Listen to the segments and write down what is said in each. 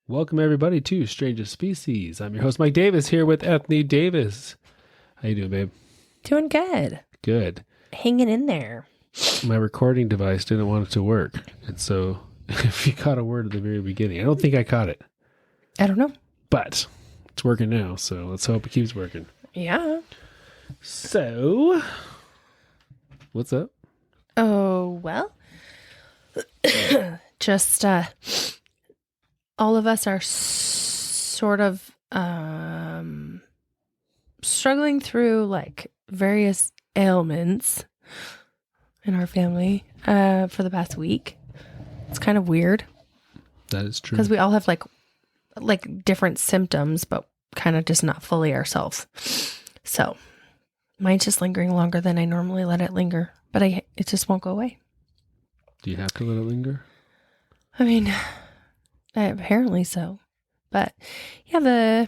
Welcome everybody to Strangest Species. I'm your host Mike Davis here with Ethne Davis. How you doing, babe? Doing good. Good. Hanging in there. My recording device didn't want it to work, and so if you caught a word at the very beginning, I don't think I caught it, I don't know. but it's working now. So let's hope it keeps working. Yeah. So, what's up? Oh, well. Just all of us are sort of struggling through like various ailments in our family for the past week. It's kind of weird That is true. because we all have like different symptoms, but kind of just not fully ourselves. So mine's just lingering longer than I normally let it linger, but it just won't go away. Do you have to let it linger? I mean, apparently so. But yeah,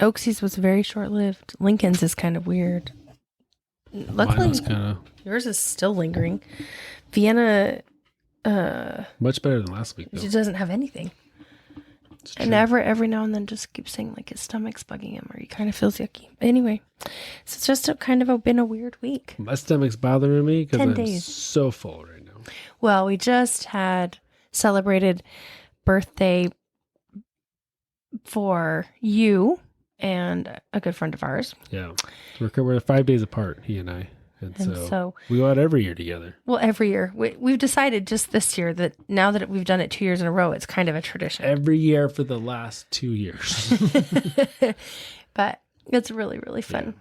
Oaksy's was very short-lived. Lincoln's is kind of weird. Luckily, Mine was kind of yours is still lingering. Vienna, much better than last week, though. she doesn't have anything. It's And true. every now and then just keeps saying like his stomach's bugging him or he kind of feels yucky. Anyway, so it's just been a weird week. My stomach's bothering me because 10 I'm days. so full right now. Well, we just had celebrated birthday for you and a good friend of ours. Yeah. We're 5 days apart, he and I. And so we go out every year together. Well, every year. We've decided just this year that now that we've done it 2 years in a row, it's kind of a tradition. Every year for the last 2 years. But it's really, really fun.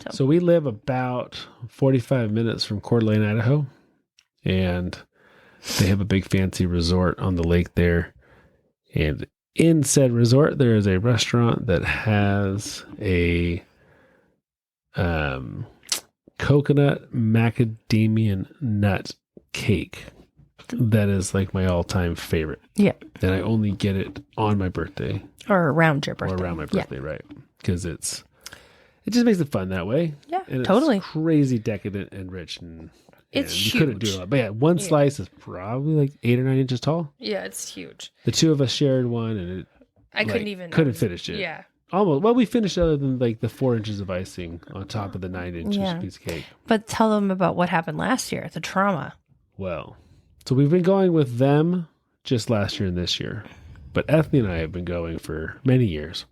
Yeah. So we live about 45 minutes from Coeur d'Alene, Idaho. And they have a big fancy resort on the lake there. And in said resort, there is a restaurant that has a coconut macadamia nut cake that is like my all-time favorite. Yeah. And I only get it on my birthday. Or around your birthday. Or around my birthday, right? Because it just makes it fun that way. Yeah, and totally. It's crazy decadent and rich, and It's you couldn't do huge. a lot. But yeah, one slice is probably like 8 or 9 inches tall. Yeah, it's huge. The two of us shared one, and I couldn't finish it. Yeah. Almost. Well, we finished other than like the 4 inches of icing on top of the 9 inches Yeah. piece of cake. But tell them about what happened last year, the trauma. Well, so we've been going with them just last year and this year, but Ethne and I have been going for many years.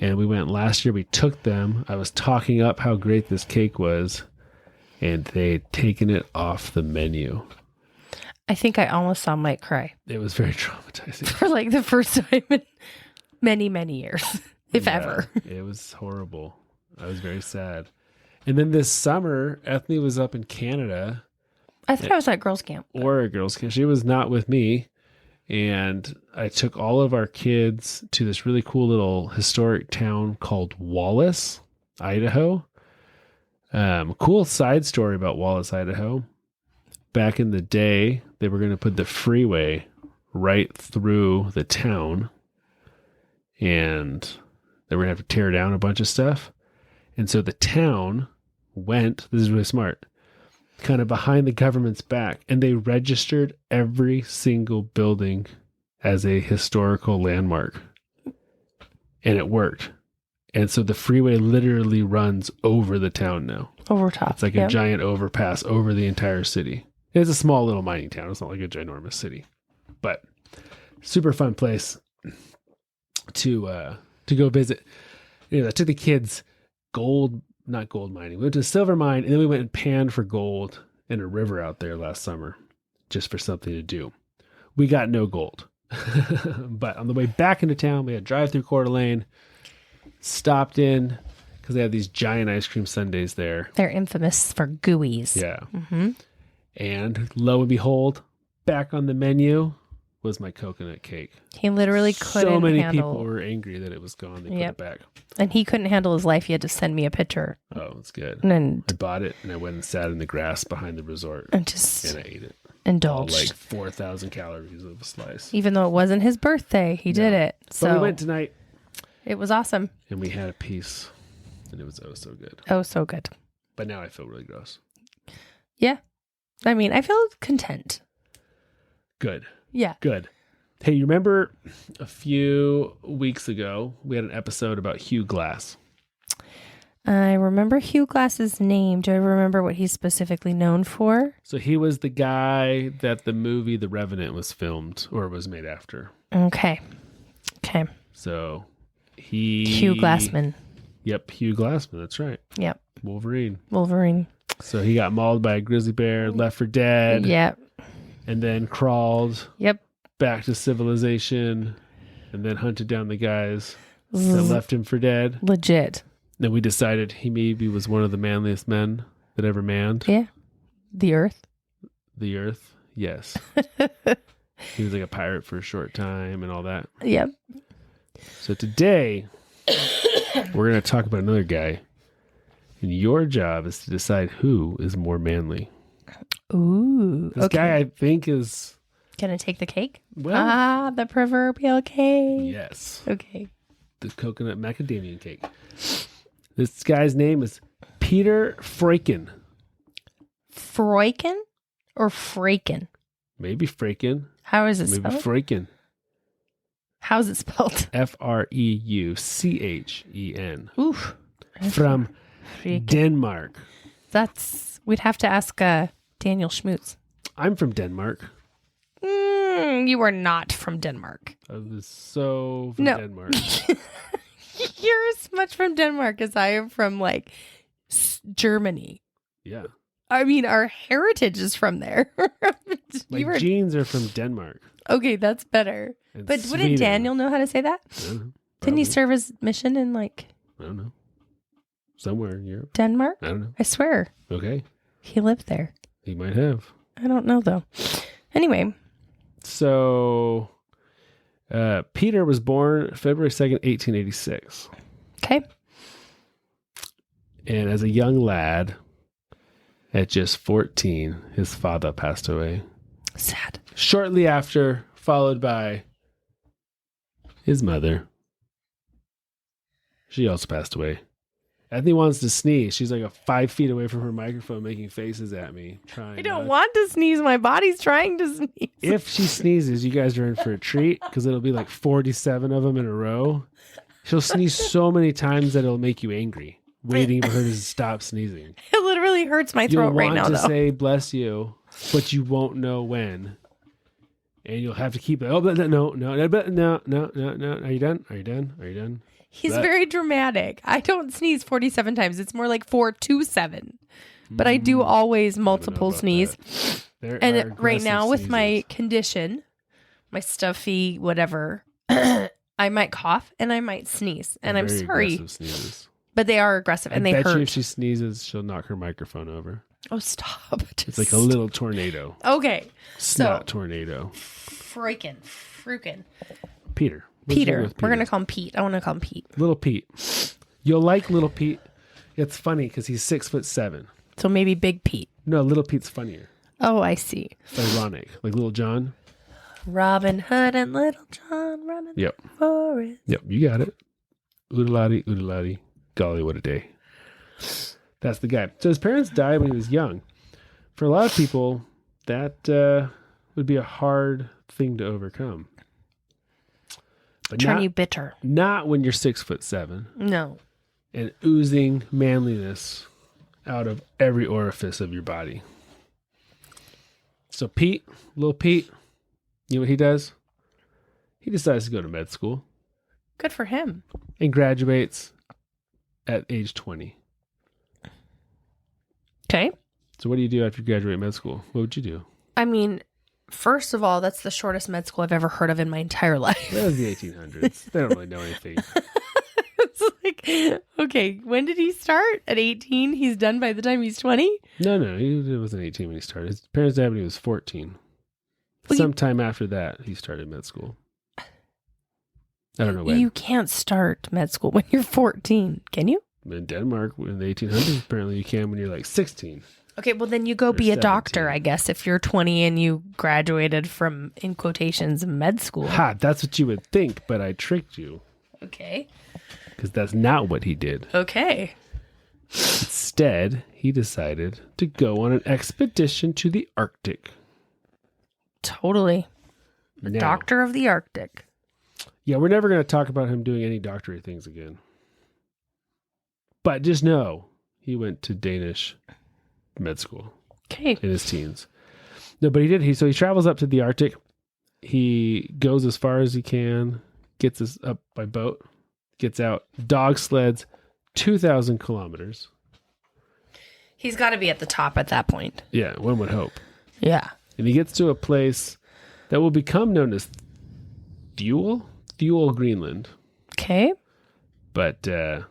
And we went last year. We took them. I was talking up how great this cake was, and they had taken it off the menu. I think I almost saw Mike cry It was very traumatizing. for like the first time in many, many years, if Yeah, ever. It was horrible. I was very sad. And then this summer, Ethne was up in Canada. I thought I was at girls' camp. Or a girls' camp. She was not with me. And I took all of our kids to this really cool little historic town called Wallace, Idaho. Cool side story about Wallace, Idaho. Back in the day, they were going to put the freeway right through the town. And they were going to have to tear down a bunch of stuff. And so the town went, this is really smart, kind of behind the government's back, and they registered every single building as a historical landmark. And it worked. And so the freeway literally runs over the town now. Over top. It's like a giant overpass over the entire city. It's a small little mining town. It's not like a ginormous city. But super fun place to go visit. I took the kids not gold mining. We went to a silver mine, and then we went and panned for gold in a river out there last summer just for something to do. We got no gold. But on the way back into town, we had to drive through Coeur d'Alene, stopped in because they have these giant ice cream sundaes there. They're infamous for gooeys. Yeah. Mm-hmm. And lo and behold, back on the menu was my coconut cake. He literally couldn't So many handle. people were angry that it was gone. They Yep. put it back. And he couldn't handle his life. He had to send me a picture. Oh, it's good. And I bought it and I went and sat in the grass behind the resort just and I ate it. indulged. Like 4,000 calories of a slice. Even though it wasn't his birthday, he did it. So But we went tonight it was awesome. and we had a piece and it was oh so good. Oh, so good. But now I feel really gross. Yeah. I mean, I feel content. Good. Yeah. Good. Hey, you remember a few weeks ago, we had an episode about Hugh Glass. I remember Hugh Glass's name. Do I remember what he's specifically known for? So he was the guy that the movie The Revenant was filmed or was made after. Okay. So he... Hugh Glassman. Yep, Hugh Glassman. That's right. Yep. Wolverine. So he got mauled by a grizzly bear, left for dead. Yep. And then crawled Yep. back to civilization and then hunted down the guys that left him for dead. Legit. Then we decided he maybe was one of the manliest men that ever manned. Yeah. The Earth. The Earth. Yes. He was like a pirate for a short time and all that. Yep. So today, we're going to talk about another guy. And your job is to decide who is more manly. Ooh. This guy, I think, is... Gonna take the cake? Well... the proverbial cake. Yes. Okay. The coconut macadamia cake. This guy's name is Peter Freuchen. Freuchen or Freuchen? Maybe Freuchen. How is it Maybe spelled? Freuchen. How's it spelled? Freuchen. Oof. From Freuchen. Denmark. We'd have to ask Daniel Schmutz. I'm from Denmark. You are not from Denmark. I was so from No. Denmark. You're as much from Denmark as I am from like Germany. Yeah. I mean, our heritage is from there. My genes are from Denmark. Okay, that's better. And But Sweden. wouldn't Daniel know how to say that? I don't know. Didn't he Probably. serve his mission in like I don't know. Somewhere in Europe. Denmark? I don't know. I swear. Okay. He lived there. He might have. I don't know though. Anyway. So, Peter was born February 2nd, 1886. Okay. And as a young lad, at just 14, his father passed away. Sad. Shortly after, followed by his mother. She also passed away. Anthony wants to sneeze. She's like 5 feet away from her microphone making faces at me. I don't want to sneeze. My body's trying to sneeze. If she sneezes, you guys are in for a treat because it'll be like 47 of them in a row. She'll sneeze so many times that it'll make you angry, waiting for her to stop sneezing. It literally hurts my throat right now, You'll want though. to say bless you, but you won't know when. And you'll have to keep it. Oh, but no. Are you done? He's very dramatic. I don't sneeze 47 times. It's more like 427. But I do always multiple sneeze. And right now with my condition, my stuffy whatever, I might cough and I might sneeze. And I'm sorry. But they are aggressive and they bet hurt. you if she sneezes, she'll knock her microphone over. Oh, stop. It's like a little tornado. Okay. Snot tornado. Freuchen. Peter. We're going to call him Pete. I want to call him Pete. Little Pete. You'll like Little Pete. It's funny because he's 6'7". So maybe Big Pete. No, Little Pete's funnier. Oh, I see. It's ironic. Like Little John. Robin Hood and Little John running the forest. Yep, you got it. Oodalati. Golly, what a day. That's the guy. So his parents died when he was young. For a lot of people, that would be a hard thing to overcome. But Turn you bitter. Not when you're 6'7". No. And oozing manliness out of every orifice of your body. So Pete, little Pete, you know what he does? He decides to go to med school. Good for him. And graduates at age 20. Okay. So what do you do after you graduate med school? What would you do? I mean, first of all, that's the shortest med school I've ever heard of in my entire life. That was the 1800s. They don't really know anything. It's like, okay, when did he start? At 18? He's done by the time he's 20? No, he wasn't 18 when he started. His parents died when he was 14. Well, Sometime after that, he started med school. I don't know when. You can't start med school when you're 14, can you? In Denmark, in the 1800s, apparently you can when you're like 16. Okay, well then you go be a doctor, I guess, if you're 20 and you graduated from, in quotations, med school. Ha, that's what you would think, but I tricked you. Okay. Because that's not what he did. Okay. Instead, he decided to go on an expedition to the Arctic. Totally. The doctor of the Arctic. Yeah, we're never going to talk about him doing any doctorate things again. But just know, he went to Danish med school. Okay. In his teens. No, but he did. So he travels up to the Arctic. He goes as far as he can, gets us up by boat, gets out, dog sleds, 2,000 kilometers. He's got to be at the top at that point. Yeah, one would hope. Yeah. And he gets to a place that will become known as Thule Greenland. Okay. But I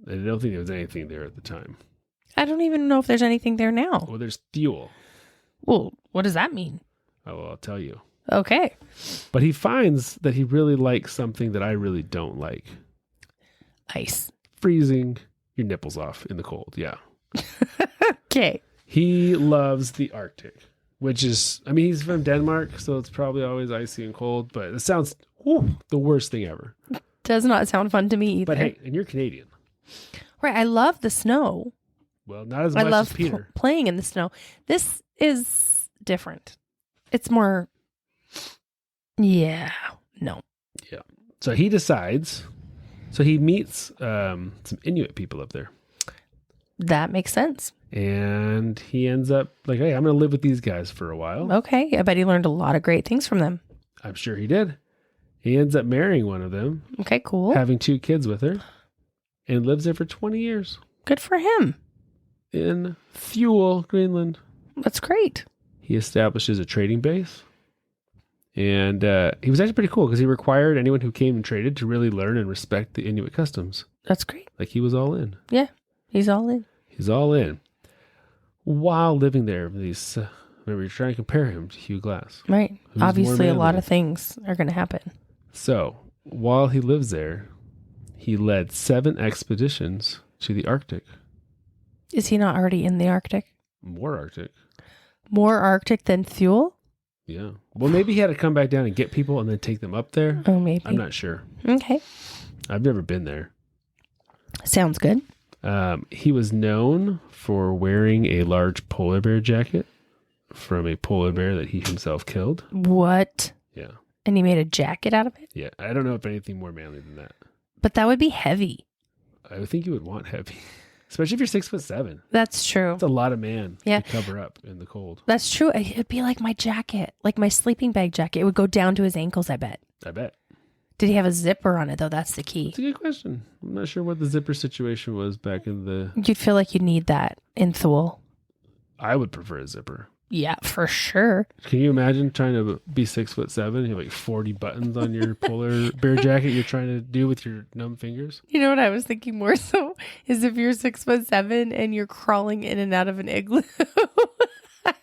don't think there was anything there at the time. I don't even know if there's anything there now. Well, there's Thule. Well, what does that mean? Oh, well, I'll tell you. Okay. But he finds that he really likes something that I really don't like. Ice. Freezing your nipples off in the cold. Yeah. Okay. He loves the Arctic, which is, I mean, he's from Denmark, so it's probably always icy and cold, but it sounds the worst thing ever. Does not sound fun to me either. But hey, and you're Canadian. Right. I love the snow. Well, not as much as Peter. I love playing in the snow. This is different. It's more, no. Yeah. So he decides, he meets some Inuit people up there. That makes sense. And he ends up like, hey, I'm going to live with these guys for a while. Okay. I bet he learned a lot of great things from them. I'm sure he did. He ends up marrying one of them. Okay, cool. Having 2 kids with her. And lives there for 20 years. Good for him. In Thule, Greenland. That's great. He establishes a trading base. And he was actually pretty cool because he required anyone who came and traded to really learn and respect the Inuit customs. That's great. Like he was all in. Yeah, he's all in. He's all in. While living there, remember, you're trying to compare him to Hugh Glass. Right. Obviously, a lot of things are going to happen. So, while he lives there, he led 7 expeditions to the Arctic. Is he not already in the Arctic? More Arctic. More Arctic than Thule? Yeah. Well, maybe he had to come back down and get people and then take them up there. Oh, maybe. I'm not sure. Okay. I've never been there. Sounds good. He was known for wearing a large polar bear jacket from a polar bear that he himself killed. What? Yeah. And he made a jacket out of it? Yeah. I don't know if anything more manly than that. But that would be heavy. I would think you would want heavy. Especially if you're 6'7". That's true. It's a lot of man to cover up in the cold. That's true. It'd be like my jacket, like my sleeping bag jacket. It would go down to his ankles, I bet. Did he have a zipper on it, though? That's the key. That's a good question. I'm not sure what the zipper situation was back in the... You'd feel like you'd need that in Thule. I would prefer a zipper. Yeah, for sure. Can you imagine trying to be 6'7"? You have like 40 buttons on your polar bear jacket you're trying to do with your numb fingers. You know what I was thinking more so is if you're 6'7" and you're crawling in and out of an igloo.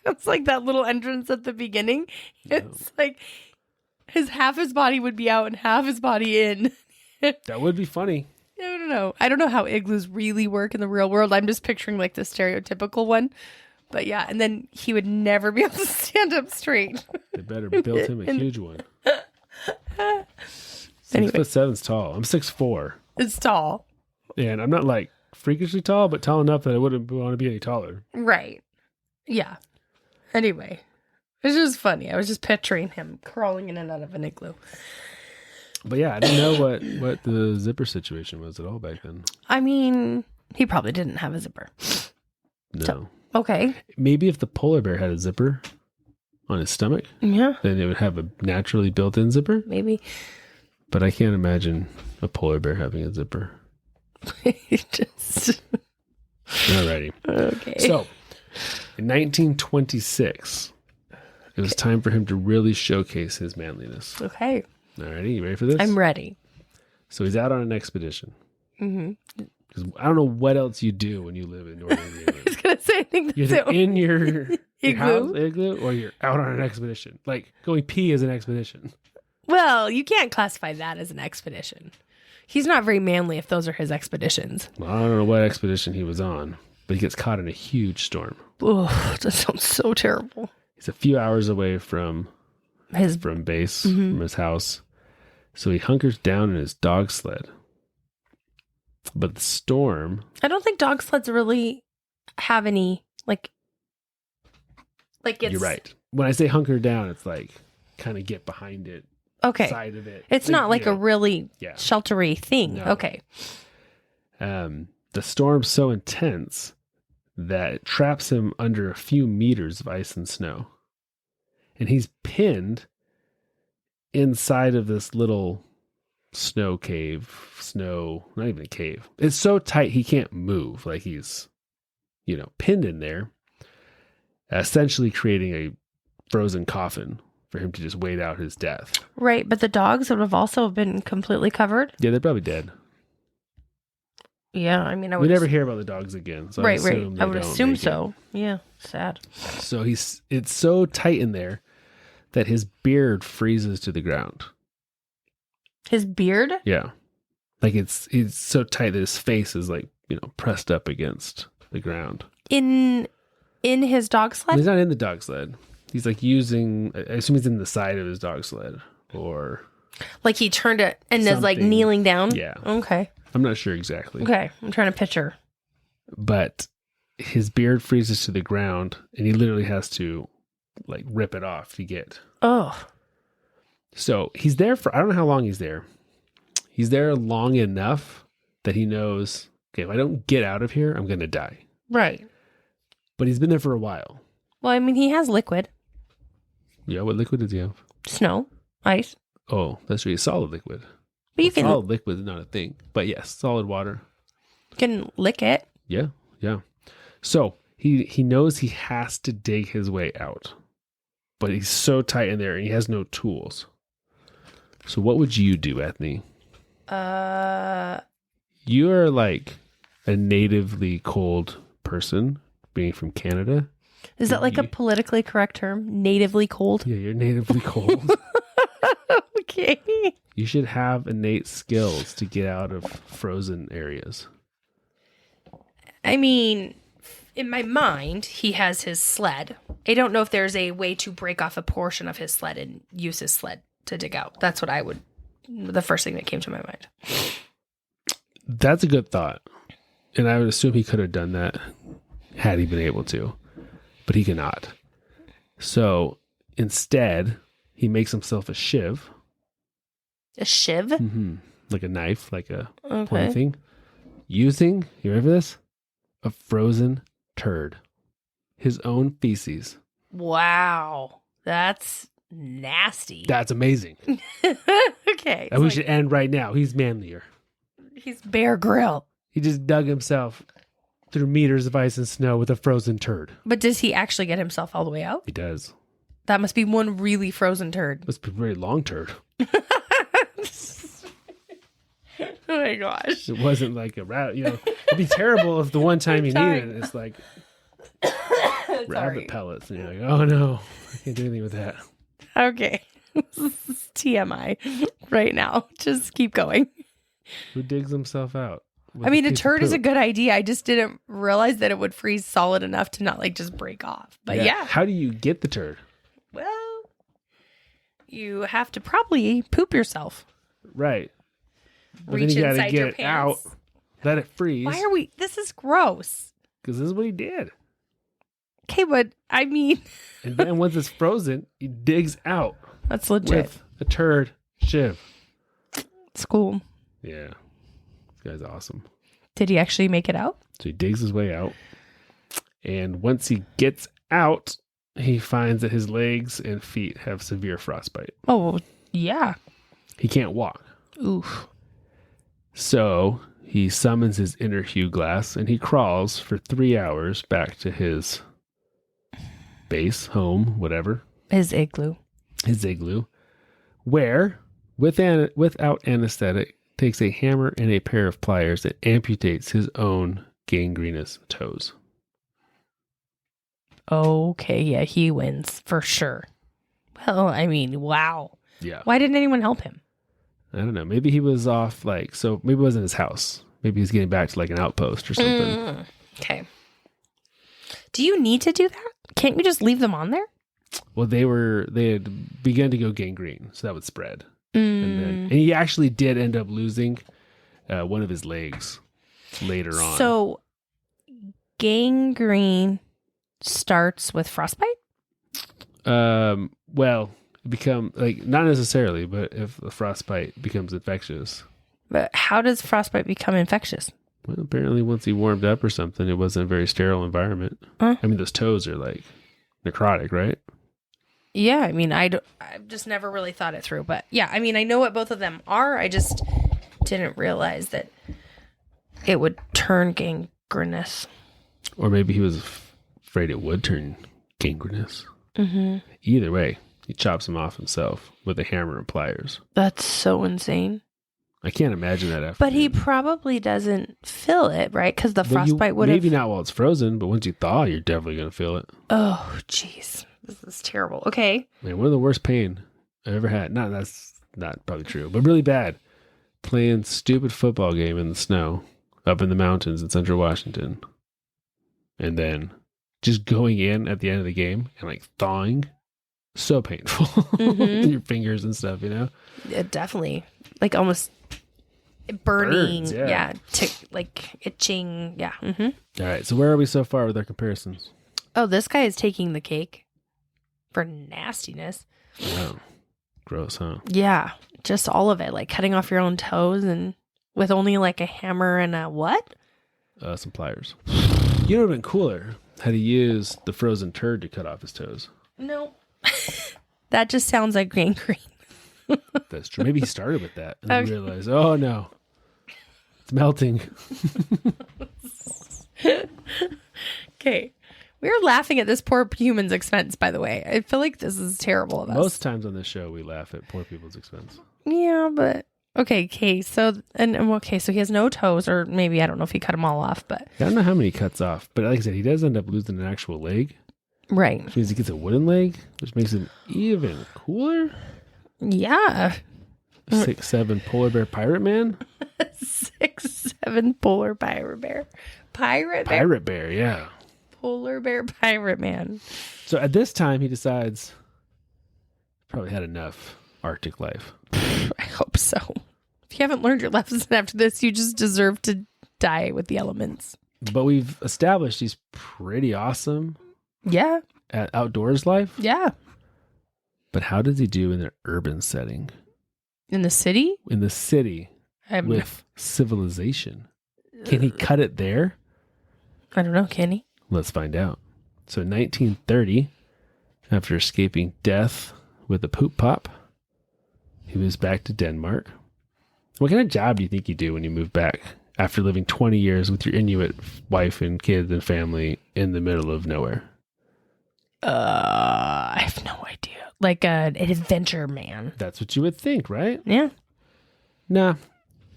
It's like that little entrance at the beginning. It's like half his body would be out and half his body in. That would be funny. I don't know. I don't know how igloos really work in the real world. I'm just picturing like the stereotypical one. But yeah, and then he would never be able to stand up straight. They better build him a huge one. Anyway. 6'7" tall. I'm 6'4". It's tall. And I'm not like freakishly tall, but tall enough that I wouldn't want to be any taller. Right. Yeah. Anyway, it's just funny. I was just picturing him crawling in and out of an igloo. But yeah, I didn't know what the zipper situation was at all back then. I mean, he probably didn't have a zipper. No. So, okay. Maybe if the polar bear had a zipper on his stomach, then it would have a naturally built-in zipper. Maybe. But I can't imagine a polar bear having a zipper. Just... Alrighty. Okay. So, in 1926, it was time for him to really showcase his manliness. Okay. Alrighty, you ready for this? I'm ready. So he's out on an expedition. Mm-hmm. Because I don't know what else you do when you live in northern Greenland. I was going to say, I think that's You're in your igloo. Igloo, or you're out on an expedition. Like, going pee is an expedition. Well, you can't classify that as an expedition. He's not very manly if those are his expeditions. Well, I don't know what expedition he was on, but he gets caught in a huge storm. Oh, that sounds so terrible. He's a few hours away from base, Mm-hmm. from his house. So he hunkers down in his dog sled. But the storm... I don't think dog sleds really have any, like it's... You're right. When I say hunker down, it's like kind of get behind it. Okay. Side of it. It's not like a really sheltery thing. No. Okay. The storm's so intense that it traps him under a few meters of ice and snow. And he's pinned inside of this little not even a cave. It's so tight he can't move. Like he's, pinned in there, essentially creating a frozen coffin for him to just wait out his death. Right, but the dogs would have also been completely covered. Yeah, they're probably dead. Yeah, I mean, we never hear about the dogs again. So right. I would assume so. Yeah, sad. So it's so tight in there that his beard freezes to the ground. His beard? Yeah. Like it's so tight that his face is like, pressed up against the ground. In his dog sled? He's not in the dog sled. He's like I assume he's in the side of his dog sled or. Like he turned it and is like kneeling down? Yeah. Okay. I'm not sure exactly. Okay. I'm trying to picture. But his beard freezes to the ground and he literally has to like rip it off to get. Oh. So he's there I don't know how long he's there. He's there long enough that he knows, okay, if I don't get out of here, I'm going to die. Right. But he's been there for a while. Well, I mean, he has liquid. Yeah, what liquid does he have? Snow. Ice. Oh, that's really solid liquid. But solid liquid is not a thing. But yes, solid water. You can lick it. Yeah. So he knows he has to dig his way out. But he's so tight in there and he has no tools. So what would you do, Ethne? You are like a natively cold person, being from Canada. Is that like a politically correct term? Natively cold? Yeah, you're natively cold. Okay. You should have innate skills to get out of frozen areas. I mean, in my mind, he has his sled. I don't know if there's a way to break off a portion of his sled and use his sled to dig out. That's what the first thing that came to my mind. That's a good thought. And I would assume he could have done that had he been able to, but he cannot. So instead, he makes himself a shiv. A shiv? Mm-hmm. Like a knife, like a pointy thing. Using, you ready for this? A frozen turd. His own feces. Wow. That's nasty. That's amazing. Okay. And we should end right now. He's manlier. He's Bear Grylls. He just dug himself through meters of ice and snow with a frozen turd. But does he actually get himself all the way out? He does. That must be one really frozen turd. Must be a very long turd. Oh my gosh. It wasn't like a rabbit. It'd be terrible if the one time you needed it, it's like rabbit pellets. And you're like, oh no, I can't do anything with that. Okay. This is TMI right now. Just keep going. Who digs himself out? I mean, a turd is a good idea. I just didn't realize that it would freeze solid enough to not like just break off. But yeah. How do you get the turd? Well, you have to probably poop yourself. Right. But Reach then you inside gotta your get it pants. out, let it freeze. Why are we? This is gross. Because this is what he did. Okay, but I mean. And then once it's frozen, he digs out. That's legit. With a turd shiv. It's cool. Yeah. This guy's awesome. Did he actually make it out? So he digs his way out. And once he gets out, he finds that his legs and feet have severe frostbite. Oh, yeah. He can't walk. Oof. So he summons his inner Hugh Glass and he crawls for 3 hours back to his base, home, whatever. His igloo. Where, without anesthetic, takes a hammer and a pair of pliers that amputates his own gangrenous toes. Okay, yeah, he wins for sure. Well, I mean, wow. Yeah. Why didn't anyone help him? I don't know. Maybe he was off, maybe it wasn't his house. Maybe he's getting back to like an outpost or something. Okay. Do you need to do that? Can't you just leave them on there? Well, they had begun to go gangrene, so that would spread. And he actually did end up losing one of his legs later on. So gangrene starts with frostbite? Well, become like, not necessarily, but if the frostbite becomes infectious. But how does frostbite become infectious? Well, apparently once he warmed up or something, it wasn't a very sterile environment. I mean, those toes are like necrotic, right? Yeah, I mean, I've just never really thought it through. But yeah, I mean, I know what both of them are. I just didn't realize that it would turn gangrenous. Or maybe he was afraid it would turn gangrenous. Mm-hmm. Either way, he chops him off himself with a hammer and pliers. That's so insane. I can't imagine that after. But he probably doesn't feel it, right? Because the frostbite would have... Maybe not while it's frozen, but once you thaw, you're definitely going to feel it. Oh, jeez. This is terrible. Okay. Man, one of the worst pain I've ever had. No, that's not probably true, but really bad. Playing stupid football game in the snow up in the mountains in central Washington. And then just going in at the end of the game and like thawing. So painful. Mm-hmm. Your fingers and stuff, you know? It definitely. Like almost burning. Burns, yeah. Like itching. Yeah. Mm-hmm. All right. So where are we so far with our comparisons? Oh, this guy is taking the cake for nastiness. Oh, gross, huh? Yeah. Just all of it. Like cutting off your own toes and with only like a hammer and a what? Some pliers. You know what would have been cooler had he used the frozen turd to cut off his toes. No. That just sounds like gangrene. That's true. Maybe he started with that and then realized, oh no, it's melting. Okay. We're laughing at this poor human's expense, by the way. I feel like this is terrible of us. Most times on this show, we laugh at poor people's expense. Yeah, but okay. So he has no toes, or maybe I don't know if he cut them all off, but I don't know how many he cuts off. But like I said, he does end up losing an actual leg. Right. Which means he gets a wooden leg, which makes him even cooler. Yeah. 6'7" polar bear pirate man. 6'7" polar pirate bear. Pirate bear, yeah. Polar bear pirate man. So at this time, he decides probably had enough Arctic life. I hope so. If you haven't learned your lesson after this, you just deserve to die with the elements. But we've established he's pretty awesome. Yeah. At outdoors life. Yeah. But how does he do in an urban setting? In the city? In the city with civilization. Can he cut it there? I don't know. Can he? Let's find out. So in 1930, after escaping death with a poop pop, he moves back to Denmark. What kind of job do you think you do when you move back after living 20 years with your Inuit wife and kids and family in the middle of nowhere? I have no idea. Like an adventure man. That's what you would think, right? Yeah. Nah.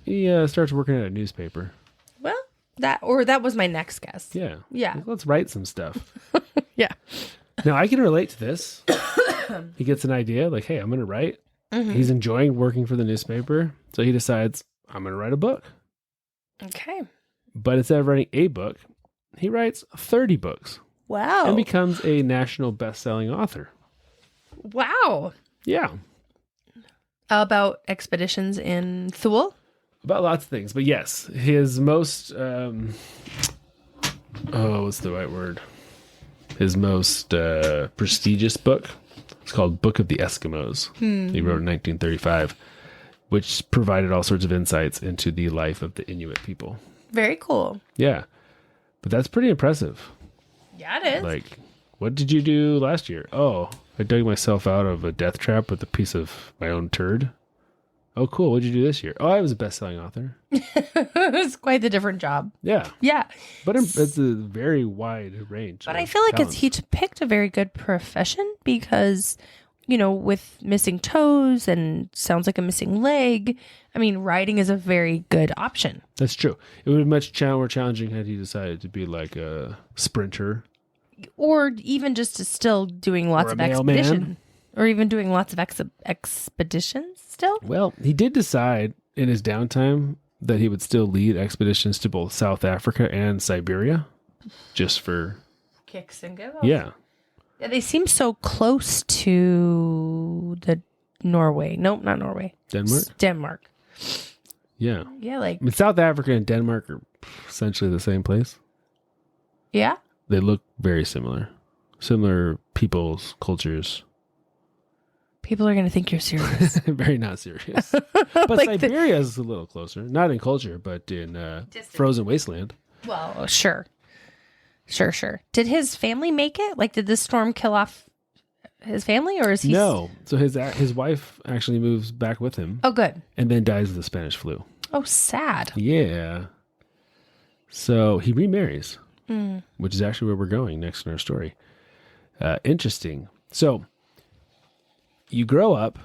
He starts working at a newspaper. Well, that was my next guess. Yeah. Yeah. Like, let's write some stuff. Yeah. Now, I can relate to this. He gets an idea, like, hey, I'm going to write. Mm-hmm. He's enjoying working for the newspaper. So he decides, I'm going to write a book. Okay. But instead of writing a book, he writes 30 books. Wow. And becomes a national best-selling author. Wow. Yeah. About expeditions in Thule? About lots of things. But yes, his most, what's the right word? His most prestigious book. It's called Book of the Eskimos. He wrote in 1935, which provided all sorts of insights into the life of the Inuit people. Very cool. Yeah. But that's pretty impressive. Yeah, it is. Like, what did you do last year? Oh, I dug myself out of a death trap with a piece of my own turd. Oh, cool. What'd you do this year? Oh, I was a best-selling author. It's quite the different job. Yeah. Yeah. But it's a very wide range. But I feel like he picked a very good profession because, with missing toes and sounds like a missing leg, I mean, riding is a very good option. That's true. It would be much more challenging had he decided to be like a sprinter. Or even just still doing lots of expeditions. Or even doing lots of expeditions still? Well, he did decide in his downtime that he would still lead expeditions to both South Africa and Siberia. Just for kicks and giggles. Yeah. Yeah, they seem so close to the Norway. Nope, not Norway. Denmark. Yeah. Yeah, like... I mean, South Africa and Denmark are essentially the same place. Yeah? They look very similar. Similar peoples, cultures. People are going to think you're serious. Very not serious. But like Siberia is a little closer. Not in culture, but in frozen wasteland. Well, sure. Sure. Did his family make it? Like, did this storm kill off his family, or is he? No. So his wife actually moves back with him. Oh, good. And then dies of the Spanish flu. Oh, sad. Yeah. So he remarries, which is actually where we're going next in our story. Interesting. So you grow up,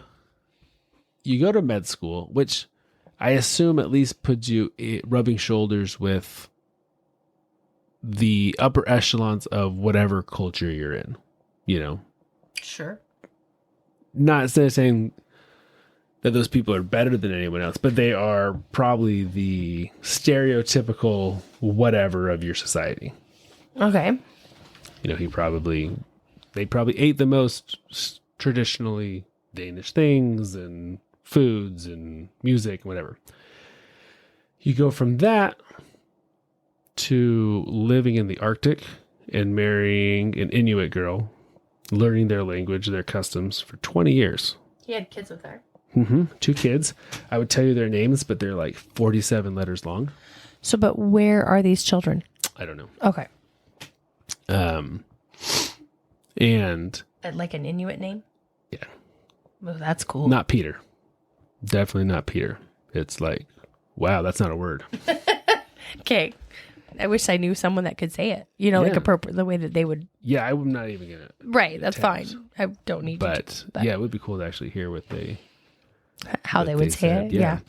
you go to med school, which I assume at least puts you rubbing shoulders with the upper echelons of whatever culture you're in, you know? Sure. Not saying that those people are better than anyone else, but they are probably the stereotypical whatever of your society. Okay. You know, they probably ate the most traditionally Danish things and foods and music and whatever. You go from that to living in the Arctic and marrying an Inuit girl, learning their language, their customs for 20 years. He had kids with her. 2 kids. I would tell you their names, but they're like 47 letters long. So, but where are these children? I don't know. Okay. And like an Inuit name? Yeah. Well, that's cool. Not Peter. Definitely not Peter. It's like, wow, that's not a word. Okay. I wish I knew someone that could say it. You know, like appropriate the way that they would. Yeah, I'm not even gonna. Right, that's fine. I don't need to. But yeah, it would be cool to actually hear what they how they would say it. Yeah.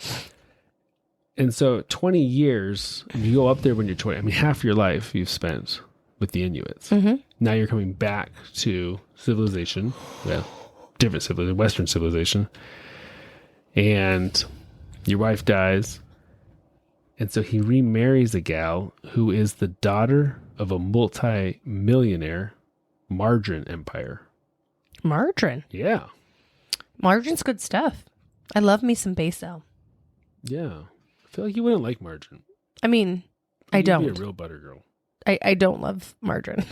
And so 20 years, you go up there when you're 20. I mean, half your life you've spent with the Inuits. Mm-hmm. Now you're coming back to civilization. Well, different civilization, Western civilization. And your wife dies. And so he remarries a gal who is the daughter of a multi-millionaire margarine empire. Margarine? Yeah. Margarine's good stuff. I love me some basil. Yeah. I feel like you wouldn't like margarine. I mean, I don't. You'd be a real butter girl. I don't love margarine.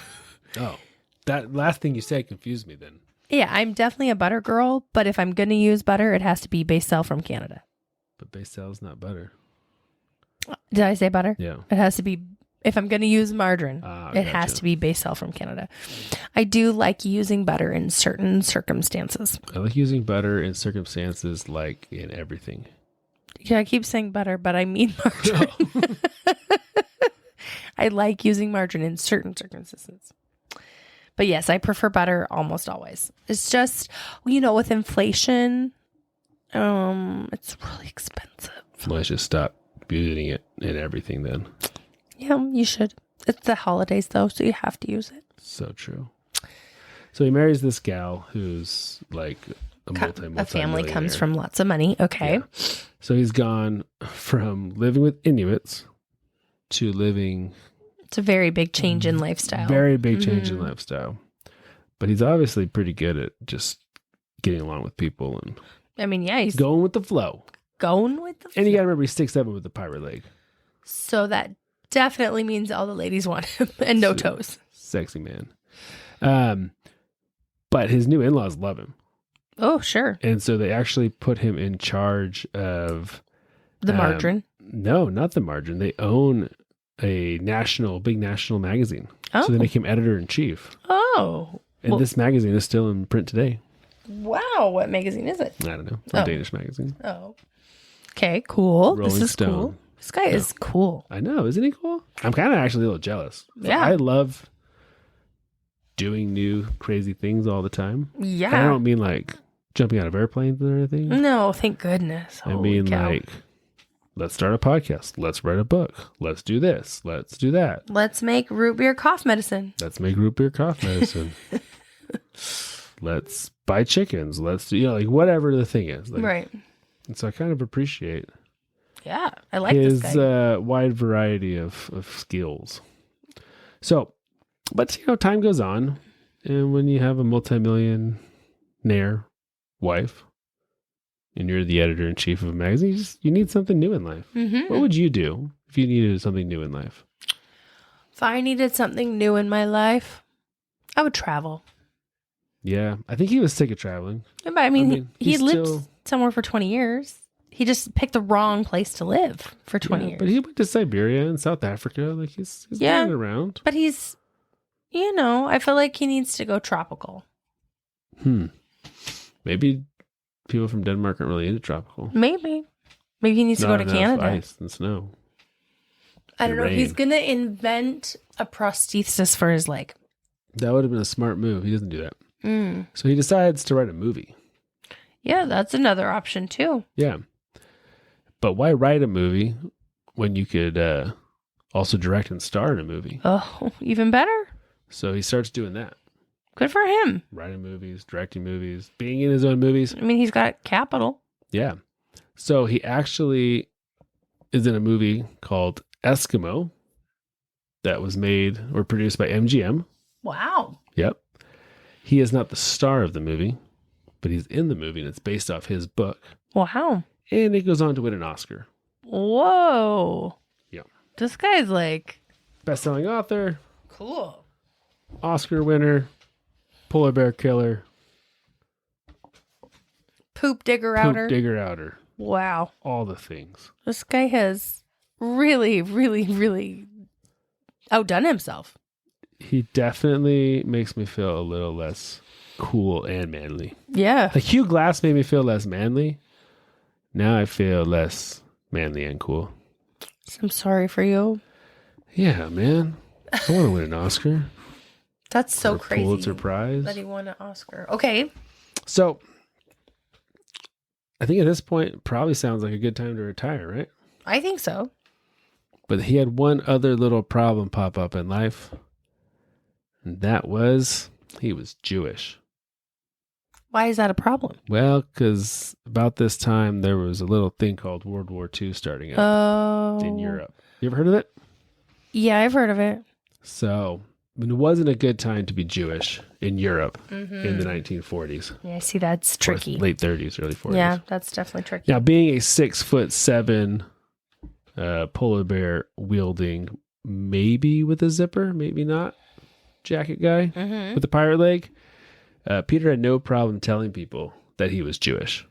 Oh. That last thing you said confused me then. Yeah, I'm definitely a butter girl, but if I'm going to use butter, it has to be basil from Canada. But basil is not butter. Did I say butter? Yeah. It has to be, if I'm going to use margarine, it has to be basil from Canada. I do like using butter in certain circumstances. I like using butter in circumstances like in everything. Yeah, I keep saying butter, but I mean margarine. No. I like using margarine in certain circumstances. But yes, I prefer butter almost always. It's just, you know, with inflation, it's really expensive. Well, let's just stop using it in everything then. Yeah, you should. It's the holidays though, so you have to use it. So true. So he marries this gal who's like a family comes from lots of money. Okay. Yeah. So he's gone from living with Inuits to living. It's a very big change in lifestyle. Very big change in lifestyle. But he's obviously pretty good at just getting along with people and. I mean, yeah, he's going with the flow. And you got to remember he's 6'7" with the pirate leg. So that definitely means all the ladies want him and no toes. Sexy man. But his new in-laws love him. Oh, sure. And so they actually put him in charge of the margarine. No, not the margarine. They own a big national magazine. Oh. So they make him editor-in-chief. Oh. And this magazine is still in print today. Wow. What magazine is it? I don't know. A Danish magazine. Oh. Okay, cool. Rolling this is Stone. Cool. This guy is cool. I know. Isn't he cool? I'm kind of actually a little jealous. Yeah. I love doing new crazy things all the time. Yeah. And I don't mean like jumping out of airplanes or anything. No, thank goodness. I mean like, let's start a podcast. Let's write a book. Let's do this. Let's do that. Let's make root beer cough medicine. Let's make root beer cough medicine. Let's buy chickens. Let's do, like whatever the thing is. Like, right. And so I kind of appreciate I like his this guy. wide variety of skills. So, but time goes on, and when you have a multi-millionaire wife, and you're the editor-in-chief of a magazine, you need something new in life. Mm-hmm. What would you do if you needed something new in life? If I needed something new in my life, I would travel. Yeah. I think he was sick of traveling. But I mean he lived somewhere for 20 years. He just picked the wrong place to live for 20 years. But he went to Siberia and South Africa. Like he's doing around. But he's, I feel like he needs to go tropical. Maybe people from Denmark aren't really into tropical. Maybe he needs to go to Canada. Ice and snow. I don't know. Rain. He's going to invent a prosthesis for his leg. That would have been a smart move. He doesn't do that. So he decides to write a movie. Yeah, that's another option too. Yeah. But why write a movie when you could also direct and star in a movie? Oh, even better. So he starts doing that. Good for him. Writing movies, directing movies, being in his own movies. I mean, he's got capital. Yeah. So he actually is in a movie called Eskimo that was made or produced by MGM. Wow. Yep. He is not the star of the movie, but he's in the movie and it's based off his book. Wow. And it goes on to win an Oscar. Whoa. Yeah. This guy's like... best-selling author. Cool. Oscar winner. Polar bear killer. Poop digger outer. Poop digger outer. Wow. All the things. This guy has really, really, really outdone himself. He definitely makes me feel a little less cool and manly. Yeah. Like Hugh Glass made me feel less manly. Now I feel less manly and cool. I'm sorry for you. Yeah, man. I want to win an Oscar. That's so crazy. Pulitzer Prize. That he won an Oscar. Okay. So, I think at this point, it probably sounds like a good time to retire, right? I think so. But he had one other little problem pop up in life. And that was, he was Jewish. Why is that a problem? Well, because about this time, there was a little thing called World War II starting up in Europe. You ever heard of it? Yeah, I've heard of it. So, it wasn't a good time to be Jewish in Europe in the 1940s. Yeah, see, that's tricky. Late 30s, early 40s. Yeah, that's definitely tricky. Now, being a 6'7" polar bear wielding, maybe with a zipper, maybe not, jacket guy with a pirate leg, Peter had no problem telling people that he was Jewish.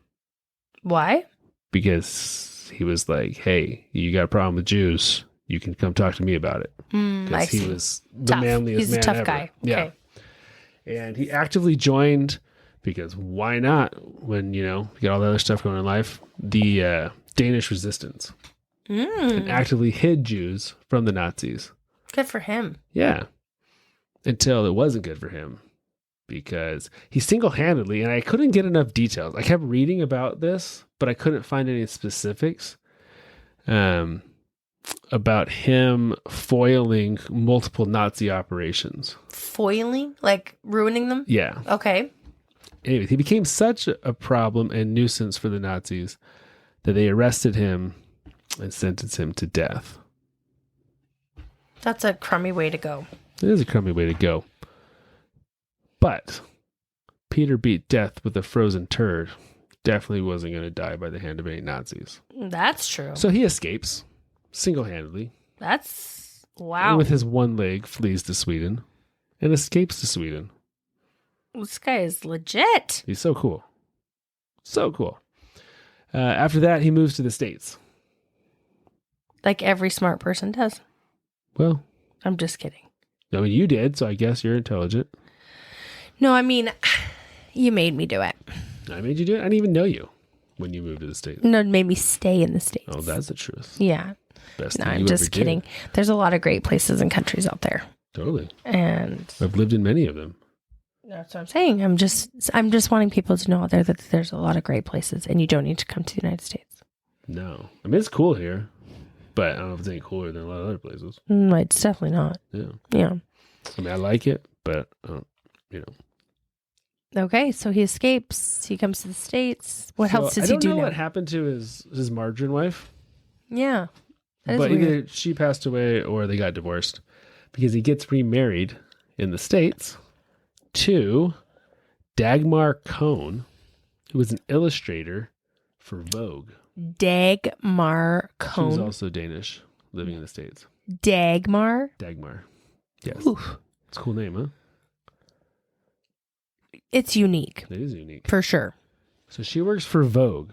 Why? Because he was like, hey, you got a problem with Jews, you can come talk to me about it. Because he was the manliest man ever. He's a tough guy. Yeah. Okay. And he actively joined, because why not, when, you get all the other stuff going on in life, the Danish resistance. And actively hid Jews from the Nazis. Good for him. Yeah. Until it wasn't good for him. Because he single-handedly, and I couldn't get enough details. I kept reading about this, but I couldn't find any specifics about him foiling multiple Nazi operations. Foiling? Like ruining them? Yeah. Okay. Anyways, he became such a problem and nuisance for the Nazis that they arrested him and sentenced him to death. That's a crummy way to go. It is a crummy way to go. But Peter beat death with a frozen turd. Definitely wasn't going to die by the hand of any Nazis. That's true. So he escapes single-handedly. That's wow. And with his one leg, flees to Sweden and escapes to Sweden. This guy is legit. He's so cool. So cool. After that, he moves to the States. Like every smart person does. Well, I'm just kidding. I mean, you did, so I guess you're intelligent. No, I mean, you made me do it. I made you do it? I didn't even know you when you moved to the States. No, it made me stay in the States. Oh, that's the truth. Yeah. Best no, thing I'm you just ever kidding. did. There's a lot of great places and countries out there. Totally. And I've lived in many of them. That's what I'm saying. I'm just wanting people to know out there that there's a lot of great places and you don't need to come to the United States. No. I mean, it's cool here, but I don't know if it's any cooler than a lot of other places. It's definitely not. Yeah. Yeah. I mean, I like it, but, Okay, so he escapes. He comes to the States. What else does he do now? I don't know what happened to his margarine wife. Yeah. But either she passed away or they got divorced, because he gets remarried in the States to Dagmar Cohn, who was an illustrator for Vogue. Dagmar Cohn. She was also Danish, living in the States. Dagmar? Dagmar. Yes. Oof. It's a cool name, huh? It's unique. It is unique. For sure. So she works for Vogue.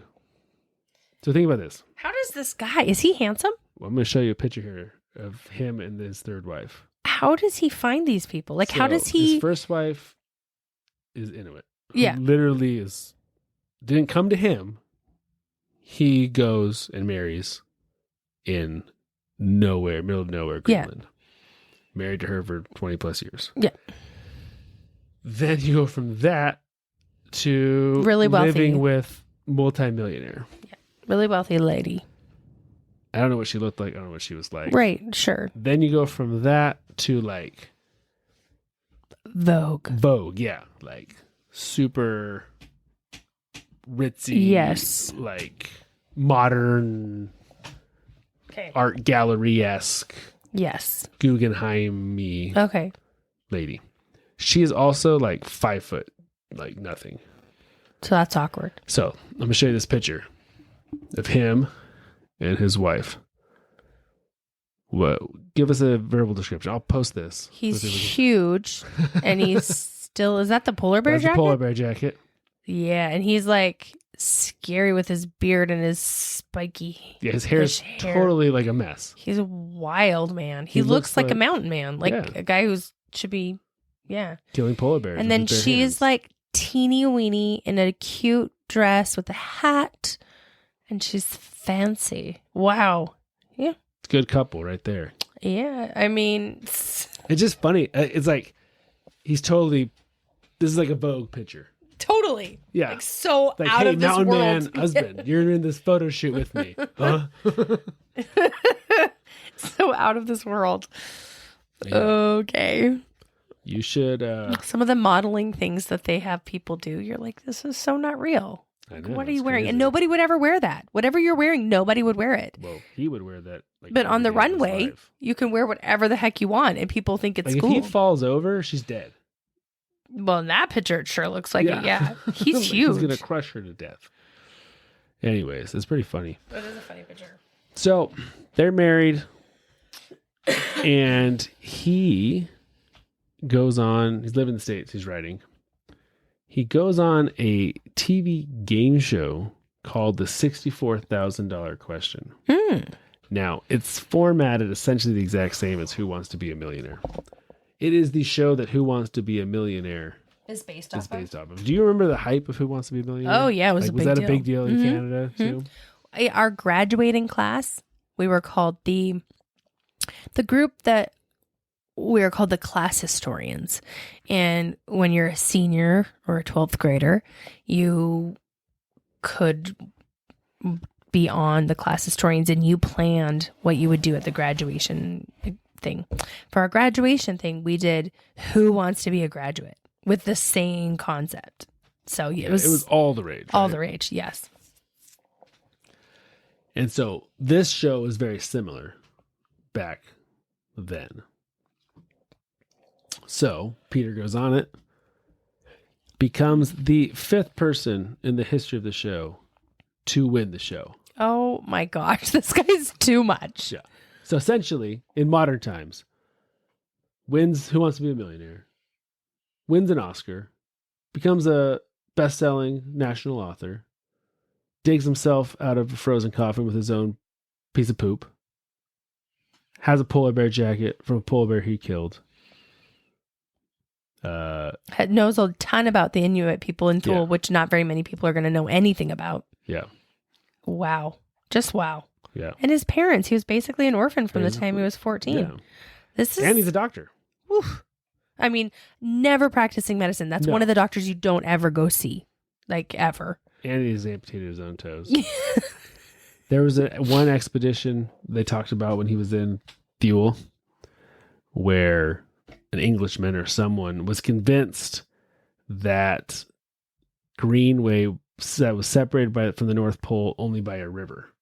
So think about this. How does this guy, is he handsome? Well, I'm going to show you a picture here of him and his third wife. How does he find these people? Like, how does he... His first wife is Inuit. Yeah. Literally didn't come to him. He goes and marries in nowhere, middle of nowhere, Greenland. Married to her for 20 plus years. Yeah. Then you go from that to really wealthy, living with multimillionaire. Yeah. Really wealthy lady. I don't know what she looked like. I don't know what she was like. Right. Sure. Then you go from that to like Vogue. Yeah. Like super ritzy. Yes. Like modern art gallery-esque. Yes. Guggenheim-y. Okay. Lady. She is also like 5 foot, like nothing. So that's awkward. So I'm going to show you this picture of him and his wife. What? Give us a verbal description. I'll post this. He's huge, and he's still... Is that the polar bear jacket? That's the polar bear jacket. Yeah, and he's like scary with his beard and his spiky... Yeah, his hair is totally like a mess. He's a wild man. He looks like a mountain man, like a guy who's should be... Yeah. Killing polar bears. And then she's like teeny weeny in a cute dress with a hat, and she's fancy. Wow. Yeah. Good couple right there. Yeah. I mean, it's just funny. It's like this is like a Vogue picture. Totally. Yeah. Like so like, out hey, of this mountain world. Man husband, you're in this photo shoot with me. Huh? So out of this world. Yeah. Okay. You should... some of the modeling things that they have people do, you're like, this is so not real. I know, what are you wearing? crazy. And nobody would ever wear that. Whatever you're wearing, nobody would wear it. Well, he would wear that. Like, but on the runway, you can wear whatever the heck you want, and people think it's like, cool. If he falls over, she's dead. Well, in that picture, it sure looks like it. Yeah, he's like huge. He's gonna crush her to death. Anyways, it's pretty funny. That is a funny picture. So they're married, and he goes on. He's living in the States. He's writing. He goes on a TV game show called the $64,000 Question. Now, it's formatted essentially the exact same as Who Wants to Be a Millionaire. It is the show that Who Wants to Be a Millionaire is based off of. Do you remember the hype of Who Wants to Be a Millionaire? Oh, yeah, it was a big deal. Was that a big deal in Canada, too? Our graduating class, we were called the group that we are called the class historians. And when you're a senior or a 12th grader, you could be on the class historians, and you planned what you would do at the graduation thing. For our graduation thing, we did Who Wants to Be a Graduate with the same concept. So it was all the rage. All the rage, yes. And so this show is very similar back then. So Peter goes on it, becomes the 5th person in the history of the show to win the show. Oh my gosh, this guy's too much. Yeah. So essentially, in modern times, wins Who Wants to Be a Millionaire, wins an Oscar, becomes a best-selling national author, digs himself out of a frozen coffin with his own piece of poop, has a polar bear jacket from a polar bear he killed. Knows a ton about the Inuit people in Thule, which not very many people are going to know anything about. Yeah. Wow. Just wow. Yeah. And his parents, he was basically an orphan from the time he was 14. Yeah. And he's a doctor. Oof. I mean, never practicing medicine. That's one of the doctors you don't ever go see. Like, ever. And he's amputated his own toes. There was one expedition they talked about when he was in Thule where an Englishman or someone was convinced that Greenway was separated from the North Pole only by a river.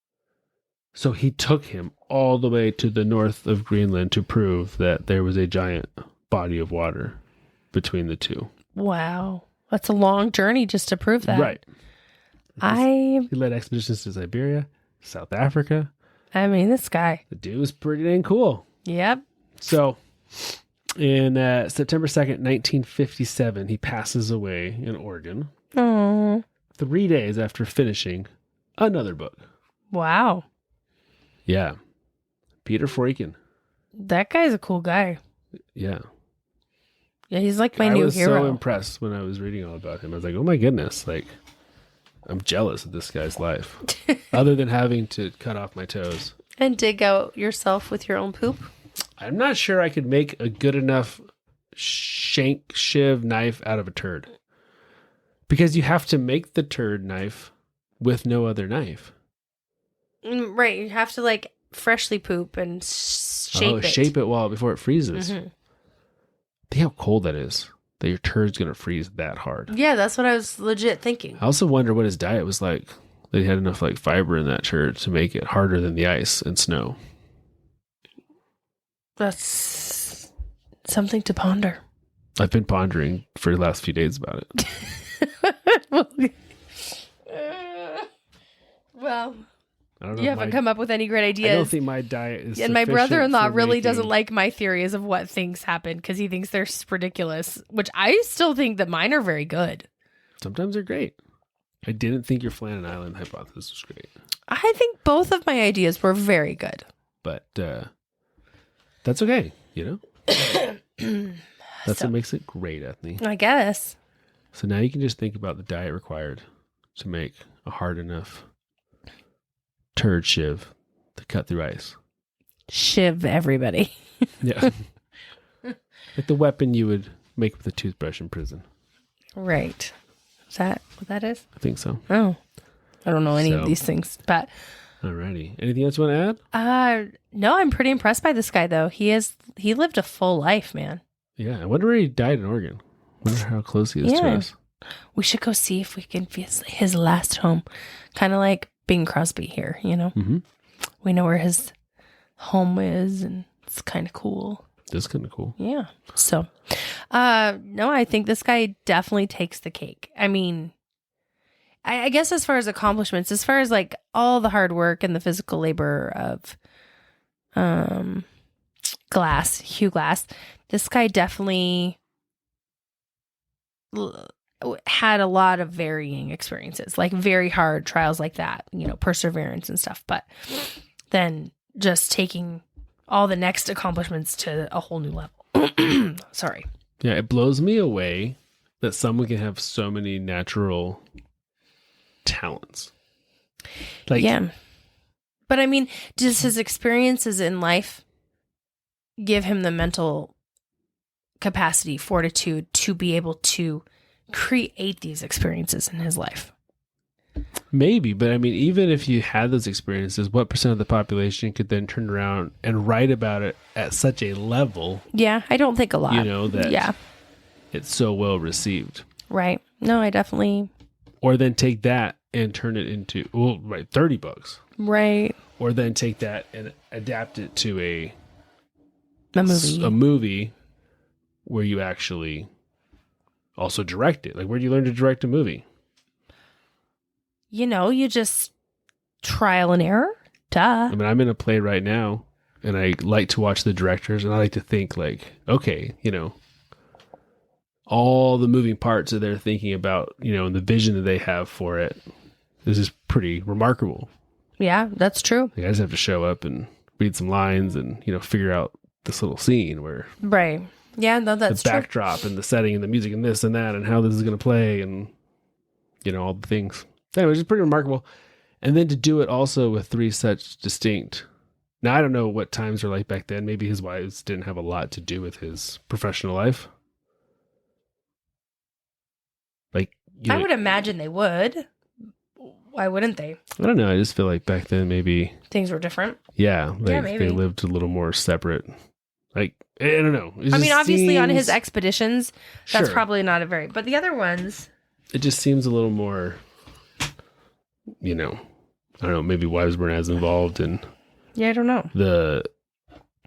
So he took him all the way to the north of Greenland to prove that there was a giant body of water between the two. Wow. That's a long journey just to prove that. Right. He led expeditions to Siberia, South Africa. I mean, this guy. The dude was pretty dang cool. Yep. So In September 2nd, 1957, he passes away in Oregon. Oh. 3 days after finishing another book. Wow. Yeah. Peter Freuchen. That guy's a cool guy. Yeah. Yeah, he's like my new hero. I was so impressed when I was reading all about him. I was like, oh my goodness, like, I'm jealous of this guy's life. Other than having to cut off my toes. And dig out yourself with your own poop? I'm not sure I could make a good enough shank shiv knife out of a turd. Because you have to make the turd knife with no other knife. Right, you have to like freshly poop and shape it. Shape it before it freezes. Mm-hmm. Think how cold that is. That your turd's going to freeze that hard. Yeah, that's what I was legit thinking. I also wonder what his diet was like. That he had enough like fiber in that turd to make it harder than the ice and snow. That's something to ponder. I've been pondering for the last few days about it. Well, I don't know, you haven't come up with any great ideas. I don't think my diet is. And my brother-in-law really doesn't like my theories of what things happen because he thinks they're ridiculous, which I still think that mine are very good. Sometimes they're great. I didn't think your Flannan Island hypothesis was great. I think both of my ideas were very good. But that's okay, you know? That's what makes it great, Ethne. I guess. So now you can just think about the diet required to make a hard enough turd shiv to cut through ice. Shiv everybody. Yeah. Like the weapon you would make with a toothbrush in prison. Right. Is that what that is? I think so. Oh. I don't know any of these things, but... Alrighty. Anything else you want to add? No, I'm pretty impressed by this guy, though. He lived a full life, man. Yeah. I wonder where he died in Oregon. I wonder how close he is to us. We should go see if we can visit his last home. Kind of like Bing Crosby here, you know? Mm-hmm. We know where his home is, and it's kind of cool. That's kind of cool. Yeah. So, no, I think this guy definitely takes the cake. I mean, I guess as far as accomplishments, as far as like all the hard work and the physical labor of Hugh Glass, this guy definitely had a lot of varying experiences, like very hard trials like that, you know, perseverance and stuff. But then just taking all the next accomplishments to a whole new level. Sorry. Yeah, it blows me away that someone can have so many natural talents. Like, yeah. But I mean, does his experiences in life give him the mental capacity, fortitude to be able to create these experiences in his life? Maybe, but I mean, even if you had those experiences, what % of the population could then turn around and write about it at such a level? Yeah, I don't think a lot. You know, that it's so well received. Right. No, I definitely... Or then take that and turn it into, 30 books. Right. Or then take that and adapt it to a movie. A movie where you actually also direct it. Like, where do you learn to direct a movie? You know, you just trial and error. Duh. I mean, I'm in a play right now, and I like to watch the directors, and I like to think like, okay, you know, all the moving parts that they're thinking about, you know, and the vision that they have for it is just pretty remarkable. Yeah, that's true. Like, I just have to show up and read some lines and, you know, figure out this little scene where... Right. Yeah, no, that's true. The backdrop and the setting and the music and this and that and how this is going to play and, you know, all the things. Anyway, it's pretty remarkable. And then to do it also with 3 such distinct... Now, I don't know what times were like back then. Maybe his wives didn't have a lot to do with his professional life. Like, you know, I would imagine they would. Why wouldn't they? I don't know. I just feel like back then maybe... Things were different. Yeah, maybe. They lived a little more separate. Like, I don't know. I mean, obviously on his expeditions, that's probably not a very... But the other ones... It just seems a little more... You know, I don't know, maybe wives weren't as involved in I don't know. The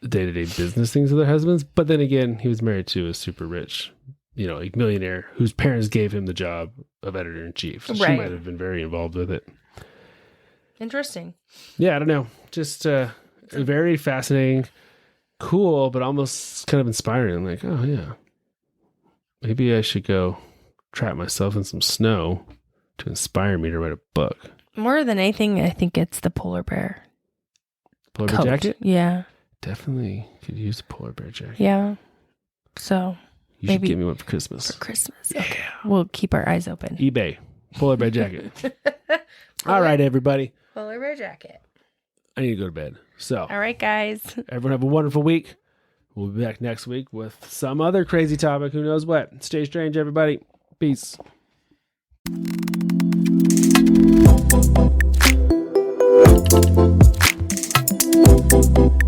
day-to-day business things of their husbands. But then again, he was married to a super rich, you know, like millionaire whose parents gave him the job of editor-in-chief. So She might have been very involved with it. Interesting. Yeah, I don't know. Just very fascinating. cool, but almost kind of inspiring. I'm like, oh yeah, maybe I should go trap myself in some snow to inspire me to write a book. More than anything, I think it's the polar bear. Polar bear jacket? Yeah. Definitely could use a polar bear jacket. Yeah. So you should get me one for Christmas. For Christmas. Okay. Yeah. We'll keep our eyes open. eBay. Polar bear jacket. All right, everybody. Polar bear jacket. I need to go to bed. So. All right, guys. Everyone have a wonderful week. We'll be back next week with some other crazy topic. Who knows what? Stay strange, everybody. Peace. Thank you.